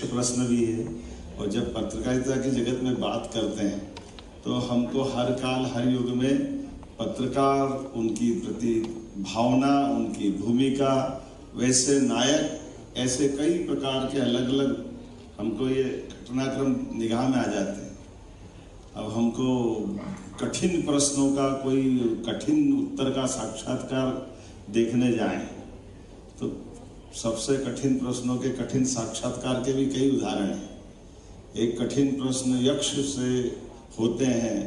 प्रश्न भी है। और जब पत्रकारिता की जगत में बात करते हैं तो हमको हर काल हर युग में पत्रकार, उनकी प्रति भावना, उनकी भूमिका, वैसे नायक, ऐसे कई प्रकार के अलग अलग हमको ये घटनाक्रम निगाह में आ जाते हैं। अब हमको कठिन प्रश्नों का कोई कठिन उत्तर का साक्षात्कार देखने जाएं तो सबसे कठिन प्रश्नों के कठिन साक्षात्कार के भी कई उदाहरण हैं। एक कठिन प्रश्न यक्ष से होते हैं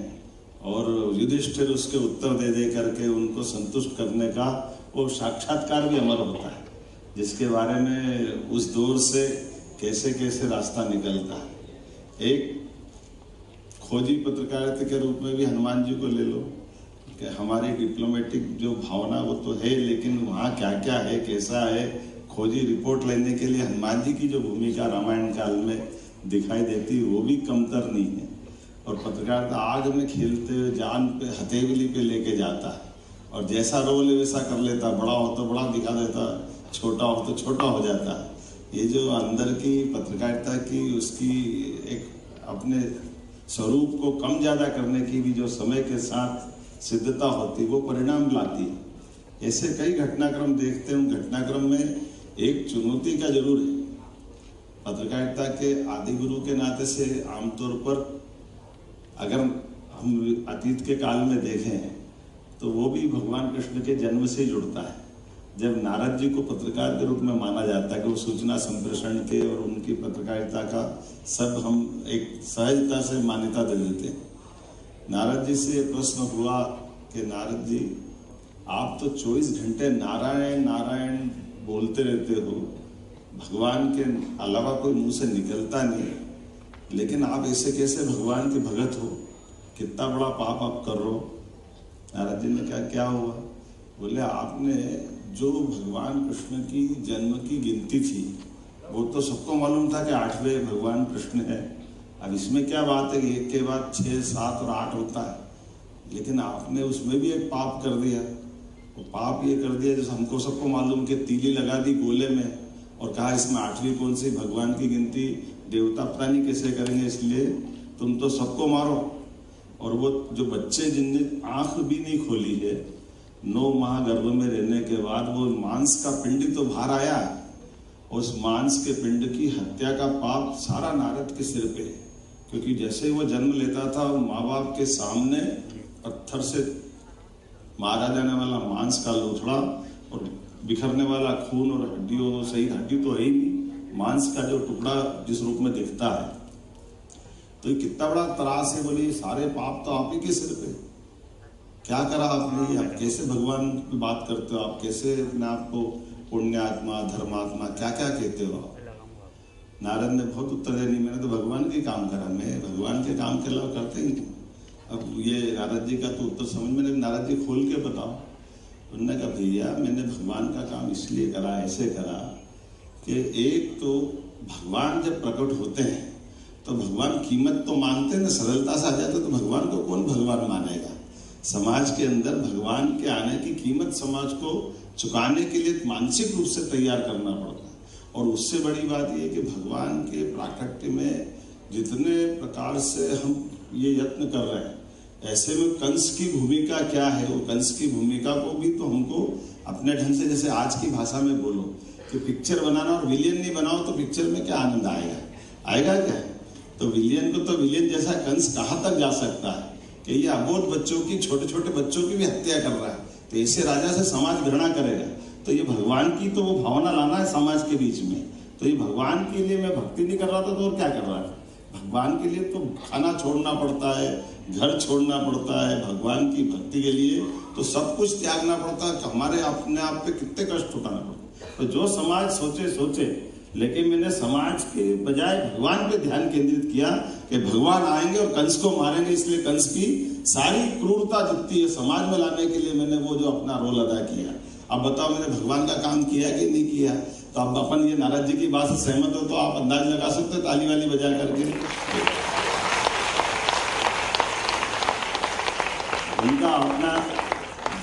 और युधिष्ठिर उसके उत्तर दे दे करके उनको संतुष्ट करने का वो साक्षात्कार भी अमर होता है, जिसके बारे में उस दौर से कैसे कैसे रास्ता निकलता है। एक खोजी पत्रकारिता के रूप में भी हनुमान जी को ले लो कि हमारी डिप्लोमेटिक जो भावना वो तो है, लेकिन वहाँ क्या क्या है, कैसा है, खोजी रिपोर्ट लेने के लिए हनुमान जी की जो भूमिका रामायण काल में दिखाई देती है वो भी कमतर नहीं है। और पत्रकारिता आग में खेलते हुए जान पे हथेली पे लेके जाता है और जैसा रोल है वैसा कर लेता, बड़ा हो तो बड़ा दिखा देता, छोटा हो तो छोटा हो जाता है। ये जो अंदर की पत्रकारिता की उसकी एक अपने स्वरूप को कम ज़्यादा करने की भी जो समय के साथ सिद्धता होती वो परिणाम लाती है। ऐसे कई घटनाक्रम देखते हैं। घटनाक्रम में एक चुनौती का जरूर है। पत्रकारिता के आदि गुरु के नाते से आमतौर पर अगर हम अतीत के काल में देखें तो वो भी भगवान कृष्ण के जन्म से जुड़ता है। जब नारद जी को पत्रकार के रूप में माना जाता है कि वो सूचना संप्रेषण के और उनकी पत्रकारिता का सब हम एक सहजता से मान्यता दे देते हैं। नारद जी से प्रश्न हुआ कि नारद जी आप तो 24 घंटे नारायण नारायण बोलते रहते हो, भगवान के अलावा कोई मुंह से निकलता नहीं, लेकिन आप ऐसे कैसे भगवान के भगत हो, कितना बड़ा पाप आप कर रहे हो। नारद जी ने कहा क्या हुआ? बोले आपने जो भगवान कृष्ण की जन्म की गिनती थी वो तो सबको मालूम था कि 8वें भगवान कृष्ण है। अब इसमें क्या बात है कि एक के बाद 6, 7 और 8 होता है, लेकिन आपने उसमें भी एक पाप कर दिया। वो पाप ये कर दिया जैसे हमको सबको मालूम कि तीली लगा दी गोले में और कहा इसमें 8वीं कौन सी, भगवान की गिनती देवता पता नहीं कैसे करेंगे, इसलिए तुम तो सबको मारो। और वो जो बच्चे जिनने आंख भी नहीं खोली है, 9 माह गर्भ में रहने के बाद वो मांस का पिंड तो बाहर आया, उस मांस के पिंड की हत्या का पाप सारा नारद के सिर पे है। क्योंकि जैसे वो जन्म लेता था माँ बाप के सामने पत्थर से मारा जाने वाला मांस का लोथड़ा और बिखरने वाला खून और हड्डियों, सही हड्डी तो है ही नहीं, मांस का जो टुकड़ा जिस रूप में दिखता है, तो ये कितना बड़ा त्रास है। बोले सारे पाप तो आप ही के सिर पे, क्या करा आपने? आप कैसे भगवान की बात करते हो? आप कैसे अपने आप को पुण्यात्मा, धर्मात्मा क्या क्या कहते हो? नारद ने बहुत उत्तर दिया, नहीं मैंने तो भगवान के काम करा, मैं भगवान के काम के अलावा करते ही नहीं। अब ये नारद जी का तो उत्तर समझ में नहीं। नारद जी खोल के बताओ। उन्होंने कहा भैया मैंने भगवान का काम इसलिए करा, ऐसे करा कि एक तो भगवान जब प्रकट होते हैं तो भगवान कीमत तो मांगते हैं ना, सरलता से आ जाते तो भगवान को कौन भगवान मानेगा। समाज के अंदर भगवान के आने की कीमत समाज को चुकाने के लिए मानसिक रूप से तैयार करना पड़ता है। और उससे बड़ी बात यह कि भगवान के प्राकट्य में जितने प्रकार से हम ये यत्न कर रहे हैं, ऐसे में कंस की भूमिका क्या है, वो कंस की भूमिका को भी तो हमको अपने ढंग से, जैसे आज की भाषा में बोलो कि पिक्चर बनाना और विलियन नहीं बनाओ तो पिक्चर में क्या आनंद आएगा? आएगा क्या? तो विलियन को तो विलियन जैसा कंस कहाँ तक जा सकता है कि ये अबोध बच्चों की, छोटे छोटे बच्चों की भी हत्या कर रहा है, तो ऐसे राजा से समाज घृणा करेगा। तो ये भगवान की तो वो भावना लाना है समाज के बीच में। तो ये भगवान के लिए मैं भक्ति नहीं कर रहा था तो और क्या कर रहा था? भगवान के लिए तो खाना छोड़ना पड़ता है, घर छोड़ना पड़ता है, भगवान की भक्ति के लिए तो सब कुछ त्यागना पड़ता है। हमारे अपने आप पे कितने कष्ट उठाना पड़ता है। तो जो समाज सोचे, लेकिन मैंने समाज के बजाय भगवान पे ध्यान केंद्रित किया कि भगवान आएंगे और कंस को मारेंगे, इसलिए कंस की सारी क्रूरता जितनी है समाज में लाने के लिए मैंने वो जो अपना रोल अदा किया। अब बताओ मैंने भगवान का काम किया कि नहीं किया? तो अब अपन ये नारद जी की बात से सहमत हो तो आप अंदाज लगा सकते हो ताली वाली बजा करके। उनका अपना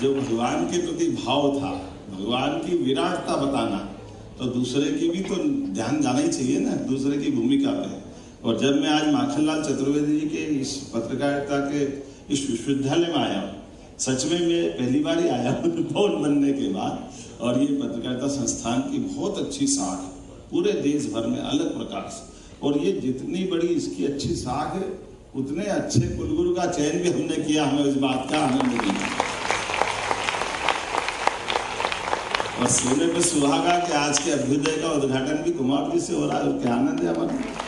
जो भगवान के प्रति भाव था, भगवान की विराटता बताना, तो दूसरे की भी तो ध्यान जाना ही चाहिए ना, दूसरे की भूमिका पे। और जब मैं आज माखनलाल चतुर्वेदी जी के इस पत्रकारिता के इस विश्वविद्यालय में आया हूँ, सच में मैं पहली बार ही आया हूँ भवन बनने के बाद, और ये पत्रकारिता संस्थान की बहुत अच्छी साख पूरे देश भर में अलग प्रकार से, और ये जितनी बड़ी इसकी अच्छी साख है उतने अच्छे कुलगुरु का चयन भी हमने किया, हमें इस बात का आनंद मिला। और सोने पे सुहागा कि आज के अभ्युदय का उद्घाटन भी कुमार जी से हो रहा है, क्या आनंद है हमारा।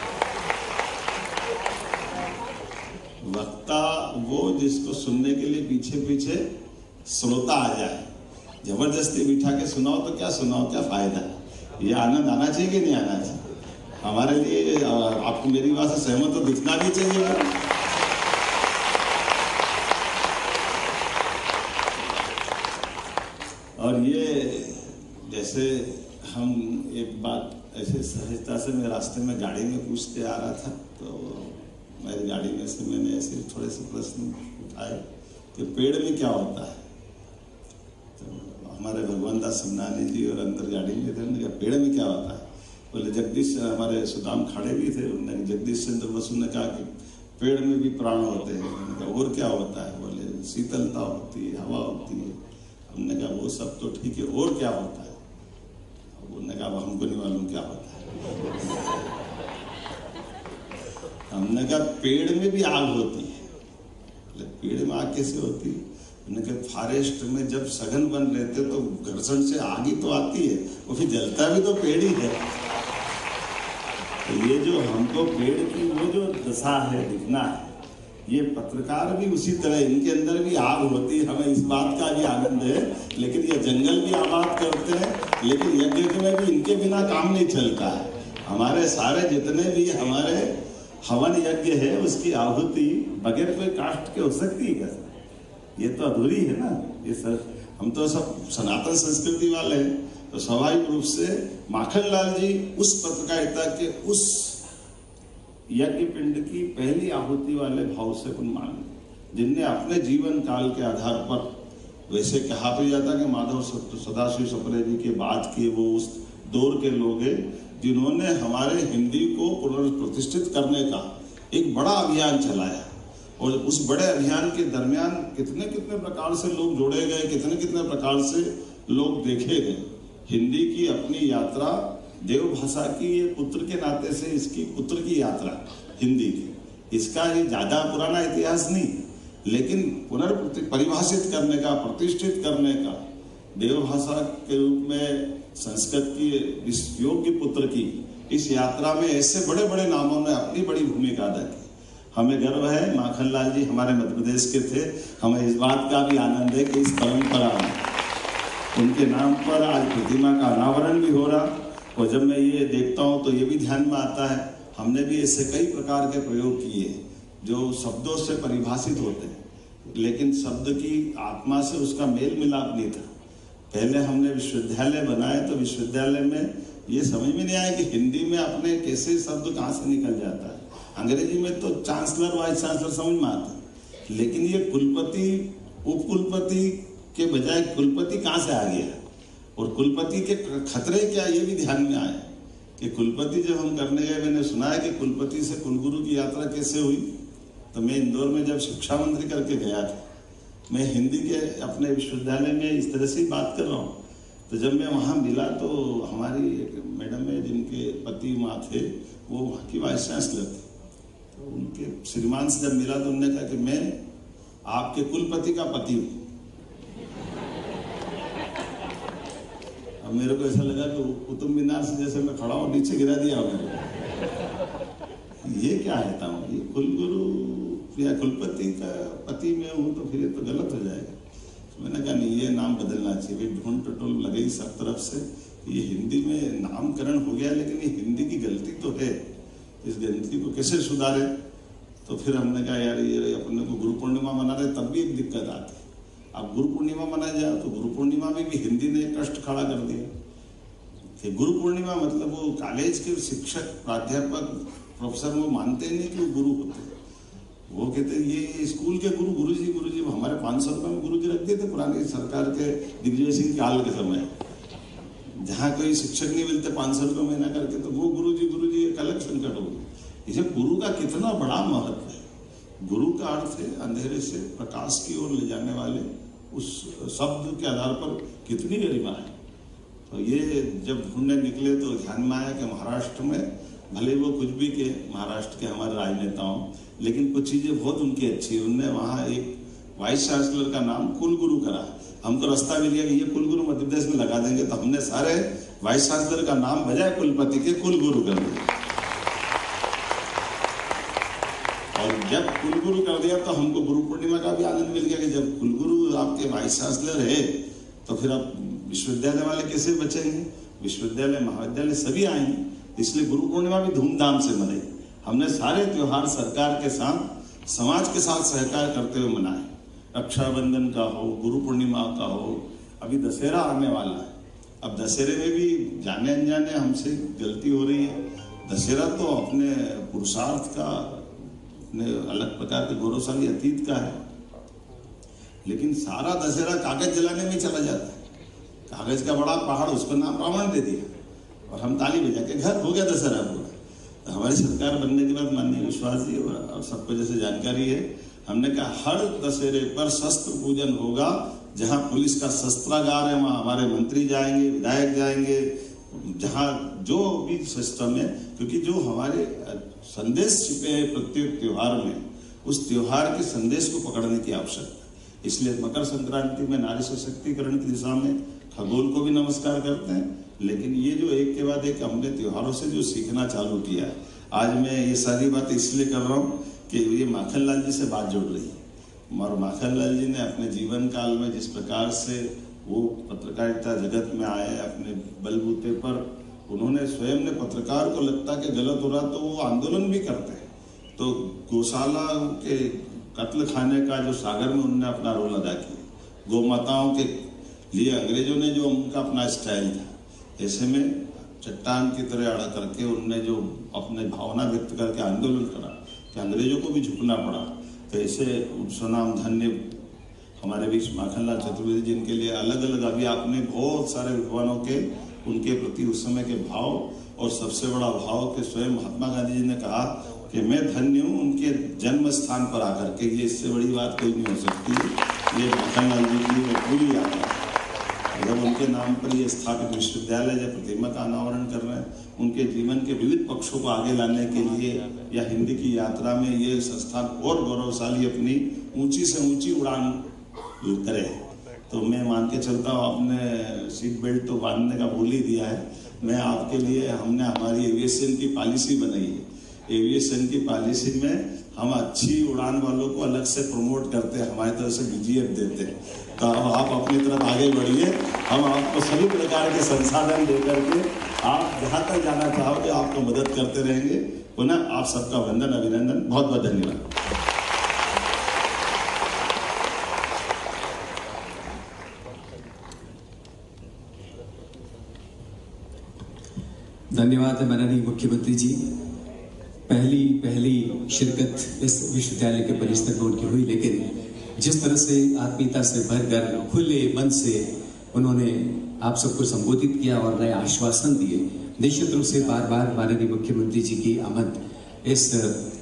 वक्ता वो जिसको सुनने के लिए पीछे पीछे श्रोता आ जाए, जबरदस्ती बिठा के सुनाओ तो क्या सुनाओ, क्या फायदा। ये आनंद आना चाहिए कि नहीं आना चाहिए हमारे लिए। आपको मेरी बात से सहमत तो दिखना भी चाहिए। और ये जैसे हम एक बात ऐसे सहजता से मैं रास्ते में गाड़ी में पूछते आ रहा था, तो मेरी गाड़ी में से मैंने ऐसे थोड़े से प्रश्न उठाए कि पेड़ में क्या होता है। तो हमारे भगवान दास समनानी जी और अंदर गाड़ी में थे, उन्होंने कहा पेड़ में क्या होता है। बोले जगदीश, हमारे सुदाम खाड़े भी थे, उन्होंने जगदीश चंद्र बसु ने कहा कि पेड़ में भी प्राण होते हैं। उन्होंने कहा और क्या होता है। बोले शीतलता होती है, हवा होती है। हमने कहा वो सब तो ठीक है, और क्या होता है। उन्होंने कहा हमको नहीं मालूम क्या होता है। हमने कहा पेड़ में भी आग होती है। पेड़ में आग कैसे होती है। उन्होंने कहा फॉरेस्ट में जब सघन वन रहते तो घर्षण से आग ही तो आती है, वो फिर जलता भी तो पेड़ ही है। तो ये जो हमको पेड़ की वो जो दशा है, दिखना है, ये पत्रकार भी उसी तरह, इनके अंदर भी आग होती है, हमें इस बात का भी आनंद है। लेकिन ये जंगल भी आबाद करते हैं, लेकिन यज्ञ में भी इनके बिना काम नहीं चलता है। हमारे सारे जितने भी हमारे हवन यज्ञ है, उसकी आहुति बगैर कोई काष्ठ के हो सकती है कैसे। ये तो अधूरी है ना। ये सर हम तो सब सनातन संस्कृति वाले हैं, तो स्वाभाविक रूप से माखनलाल जी उस पत्रकारिता के उस यज्ञ पिंड की पहली आहुति वाले भाव से पुण्यमान, जिनने अपने जीवन काल के आधार पर, वैसे कहा भी जाता कि माधव सदाशिव सप्रे जी के बाद के वो उस दौर के लोग हैं जिन्होंने हमारे हिंदी को पुनर्प्रतिष्ठित करने का एक बड़ा अभियान चलाया। और उस बड़े अभियान के दरमियान कितने कितने प्रकार से लोग जोड़े गए, कितने कितने प्रकार से लोग देखे गए। हिंदी की अपनी यात्रा, देव भाषा की ये पुत्र के नाते से इसकी पुत्र की यात्रा हिंदी की, इसका ये ज्यादा पुराना इतिहास नहीं, लेकिन पुनर्परिभाषित करने का, प्रतिष्ठित करने का, देव भाषा के रूप में संस्कृत की इस योग्य पुत्र की इस यात्रा में ऐसे बड़े बड़े नामों ने अपनी बड़ी भूमिका अदा की। हमें गर्व है, माखनलाल जी हमारे मध्य प्रदेश के थे। हमें इस बात का भी आनंद है कि इस परंपरा में उनके नाम पर आज प्रतिमा का अनावरण भी हो रहा। और जब मैं ये देखता हूँ तो ये भी ध्यान में आता है, हमने भी ऐसे कई प्रकार के प्रयोग किए जो शब्दों से परिभाषित होते हैं, लेकिन शब्द की आत्मा से उसका मेल मिलाप नहीं था। पहले हमने विश्वविद्यालय बनाए तो विश्वविद्यालय में ये समझ में नहीं आया कि हिंदी में अपने कैसे शब्द कहाँ से निकल जाता है। अंग्रेजी में तो चांसलर, वाइस चांसलर समझ में आता, लेकिन ये कुलपति, उपकुलपति के बजाय कुलपति कहाँ से आ गया, और कुलपति के खतरे क्या, ये भी ध्यान में आया कि कुलपति जब हम करने गए, मैंने सुना है कि कुलपति से कुलगुरु की यात्रा कैसे हुई। तो मैं इंदौर में जब शिक्षा मंत्री करके गया था, मैं हिंदी के अपने विश्वविद्यालय में इस तरह से बात कर रहा हूँ। तो जब मैं वहाँ मिला तो हमारी एक मैडम है जिनके पति माँ थे, वो वहाँ की वाइस चांसलर थी। तो उनके श्रीमान से जब मिला तो उन्होंने कहा कि मैं आपके कुलपति का पति हूँ। अब मेरे को ऐसा लगा कि कुतुब मीनार से जैसे मैं खड़ा हूँ, नीचे गिरा दिया मेरे। ये क्या है था, ये कुलगुरु या कुलपति का पति में हूँ तो फिर ये तो गलत हो जाएगा। तो मैंने कहा नहीं, ये नाम बदलना चाहिए। ढूंढ टटोल लगे सब तरफ से, ये हिंदी में नामकरण हो गया, लेकिन ये हिंदी की गलती तो है, इस गलती को कैसे सुधारे। तो फिर हमने कहा यार ये अपने को गुरु पूर्णिमा मना रहे, तब भी एक दिक्कत आती। अब गुरु पूर्णिमा मनाया जाए तो गुरु पूर्णिमा में भी हिंदी ने कष्ट खड़ा कर दिया कि गुरु पूर्णिमा मतलब वो कॉलेज के शिक्षक, प्राध्यापक, प्रोफेसर वो मानते नहीं कि वो गुरु होते। वो कहते ये स्कूल के गुरु जी हमारे 500 रुपये में गुरु जी रख दिए थे पुरानी सरकार के दिग्विजय सिंह काल के समय। जहाँ कोई शिक्षक नहीं मिलते 500 रुपये महीना करके, तो वो गुरुजी एक अलग संकट हो गया। इसे गुरु का कितना बड़ा महत्व है। गुरु का अर्थ है अंधेरे से प्रकाश की ओर ले जाने वाले, उस शब्द के आधार पर कितनी गरिमा है। तो ये जब ढूंढने निकले तो ध्यान में आया कि महाराष्ट्र में भले वो कुछ भी के महाराष्ट्र के हमारे राजनेता हों, लेकिन कुछ चीज़ें बहुत उनकी अच्छी है। उनने वहाँ एक वाइस चांसलर का नाम कुलगुरु करा। हमको रास्ता मिल गया कि ये कुलगुरु मध्य प्रदेश में लगा देंगे, तो हमने सारे वाइस चांसलर का नाम बजाय कुलपति के कुलगुरु कर दिया। और जब कुलगुरु कर दिया तो हमको गुरु पूर्णिमा का भी आनंद मिल गया कि जब कुलगुरु आपके वाइस चांसलर है तो फिर आप विश्वविद्यालय वाले कैसे बचेंगे। विश्वविद्यालय महाविद्यालय सभी आएंगे, इसलिए गुरु पूर्णिमा भी धूमधाम से मनाई। हमने सारे त्योहार सरकार के साथ, समाज के साथ सहकार करते हुए मनाए। रक्षाबंधन का हो, गुरु पूर्णिमा का हो, अभी दशहरा आने वाला है। अब दशहरे में भी जाने अनजाने हमसे गलती हो रही है। दशहरा तो अपने पुरुषार्थ का, अपने अलग प्रकार के गौरवशाली अतीत का है, लेकिन सारा दशहरा कागज जलाने में चला जाता है। कागज का बड़ा पहाड़, उसका नाम रावण दे दिया और हम ताली बजा के घर हो गया दशहरा पूरा। तो हमारी सरकार बनने के बाद माननीय विश्वास जी और सबको जैसे जानकारी है, हमने कहा हर दशहरे पर शस्त्र पूजन होगा। जहां पुलिस का शस्त्रागार है वहां हमारे मंत्री जाएंगे, विधायक जाएंगे, जहां जो भी सिस्टम है, क्योंकि जो हमारे संदेश छिपे हैं प्रत्येक त्योहार में, उस त्योहार के संदेश को पकड़ने की आवश्यकता है। इसलिए मकर संक्रांति में नारी सशक्तिकरण की दिशा में खगोल को भी नमस्कार करते हैं, लेकिन ये जो एक के बाद एक हमने त्योहारों से जो सीखना चालू किया है। आज मैं ये सारी बात इसलिए कर रहा हूँ कि ये माखनलाल जी से बात जुड़ रही है, और माखनलाल जी ने अपने जीवन काल में जिस प्रकार से वो पत्रकारिता जगत में आए, अपने बलबूते पर उन्होंने स्वयं ने, पत्रकार को लगता कि गलत हो रहा तो वो आंदोलन भी करते हैं। तो गौशाला के कत्ल खाने का जो सागर में उन्होंने अपना रोल अदा किया, गौ माताओं के लिए अंग्रेजों ने जो उनका अपना स्टाइल था, ऐसे में चट्टान की तरह अड़ा करके उनने जो अपने भावना व्यक्त करके आंदोलन करा कि अंग्रेजों को भी झुकना पड़ा। तो ऐसे स्वनाम धन्य हमारे बीच माखनलाल चतुर्वेदी, जिनके लिए अलग अलग अभी आपने बहुत सारे विद्वानों के उनके प्रति उस समय के भाव, और सबसे बड़ा भाव के स्वयं महात्मा गांधी जी ने कहा कि मैं धन्य हूँ उनके जन्म स्थान पर आकर के। ये इससे बड़ी बात कोई नहीं हो सकती। ये माखनलाल जी की मैं पूरी याद है। जब उनके नाम पर ये स्थापित विश्वविद्यालय जब प्रतिमा का अनावरण कर रहे हैं, उनके जीवन के विविध पक्षों को आगे लाने के लिए या हिंदी की यात्रा में ये संस्थान और गौरवशाली अपनी ऊंची से ऊंची उड़ान करे। तो मैं मान के चलता हूँ, आपने सीट बेल्ट तो बांधने का बोल ही दिया है। मैं आपके लिए, हमने हमारी एविएशन की पॉलिसी बनाई है। एविएशन की पॉलिसी में हम अच्छी उड़ान वालों को अलग से प्रमोट करते हैं, हमारी तरफ से VGF देते हैं। तो अब आप अपनी तरफ आगे बढ़िए, हम आपको सभी प्रकार के संसाधन देकर के आप जहाँ तक जाना चाहोगे आपको मदद करते रहेंगे। पुनः आप सबका वंदन, अभिनंदन, बहुत बहुत धन्यवाद। धन्यवाद माननीय मुख्यमंत्री जी। पहली शिरकत इस विश्वविद्यालय के परिसर में उनकी हुई, लेकिन जिस तरह से आत्मीयता से भरकर खुले मन से उन्होंने आप सबको संबोधित किया और नए आश्वासन दिए, निश्चित रूप से बार बार माननीय मुख्यमंत्री जी की आमद इस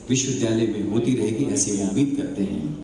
विश्वविद्यालय में होती रहेगी, ऐसी उम्मीद करते हैं।